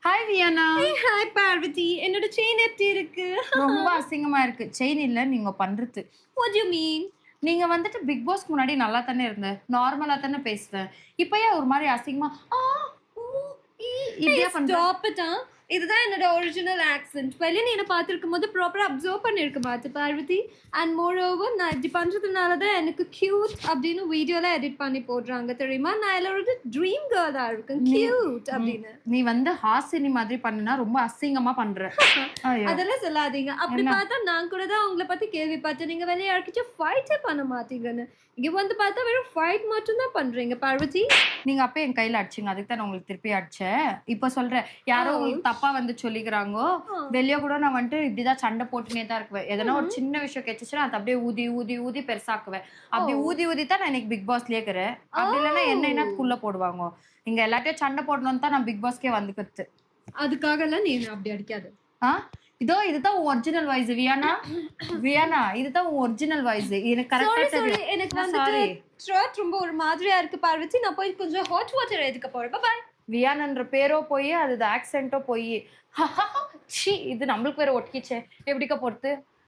Hi Viana. Hi Parvati. என்னோட chain எப்படி இருக்கு? ரொம்ப அசிங்கமா இருக்கு. செயின் இல்ல நீங்க பண்றது. What you mean? நீங்க வந்துட்டு பிக் பாஸ்க்கு முன்னாடி நல்லா தானே இருந்த. நார்மலா தானே பேசுவ. இப்ப ஏன் ஒரு மாரி அசிங்கமா ஊ, ஈ இப்படியா பண்ற? Stop it. இதுதான் என்னோட ஒரிஜினல் ஆக்சென்ட். வெளிய நீ என்ன பார்த்திருக்கும்போது ப்ராப்பரா அப்சர்வ் பண்ணிருக்க மாட்டே பார்வதி. அண்ட் மோர் ஓவர் நான் இப்படி பண்றதுனால தான் எனக்கு கியூட் அப்படின்னு வீடியோல எடிட் பண்ணி போடுறாங்க தெரியுமா? நான் எல்லாரோட ட்ரீம் கேர்ளா இருக்கேன். கியூட் அப்படின்னு. நீ வந்து ஹாசினி மாதிரி பண்ணுனா ரொம்ப அசிங்கமா பண்ற. ஐயோ. அதெல்லாம் சொல்லாதீங்க. அப்படி என்ன? பார்த்தா நான் கூட தான் உங்கள பத்தி கேள்விப்பட்டேன். நீங்க வெளிய யார்கிட்டயும் ஃபைட்டே பண்ண மாட்டீங்கன்னு. இங்க வந்து பார்த்தா வெறும் ஃபைட் மட்டும் தான் பண்றீங்க பார்வதி. நீங்க அப்ப என் கையில அடிச்சீங்க. அதுக்கு தான் நான் உங்களுக்கு திருப்பி அடிச்சேன். இப்ப சொல்றேன். யாரோ உங்களுக்கு தப்பா வந்து சொல்லிக்கிறாங்கோ. வெளிய கூட நான் வந்துட்டு இப்படிதான் சண்டை போட்டுனே தான் இருக்குவேன். எதனா ஒரு சின்ன விஷயம் கெச்சுச்சுன்னா அது அப்படியே ஊதி ஊதி ஊதி பெருசாக்குவேன். அப்படி ஊதி ஊதி தான் நான் இன்னைக்கு பிக் பாஸ்லயே இருக்கிறேன். அப்படி இல்லைன்னா என்ன என்னத்துக்குள்ள போடுவாங்க. இங்க எல்லாத்தையும் சண்டை போடணும்னு தான் நான் பிக் பாஸ்க்கே வந்துக்கிறது. அதுக்காகலாம் நீ என்ன அப்படி அடிக்காத. ஆ இதுதான் உன் ஒரிஜினல் வாய்ஸ் வியானா. வியானா இதுதான் உன் ஒரிஜினல் வாய்ஸ். எனக்கு சாரி கரெக்டா சாரி. தெரியும். எனக்கு வந்துட்டு த்ரோட் ரொம்ப ஒரு மாதிரியா இருக்கு பார்வதி. நான் போய் கொஞ்சம் ஹாட் வாட்டர் எடுக்க போறேன். By by. வியானன்ற பேரோ போய் அது ஆக்சென்ட்டோ போய் ச்சீ இது நம்மளுக்கு வேற ஒட்டிக்கிச்சே எப்படிக்கா பொறுத்து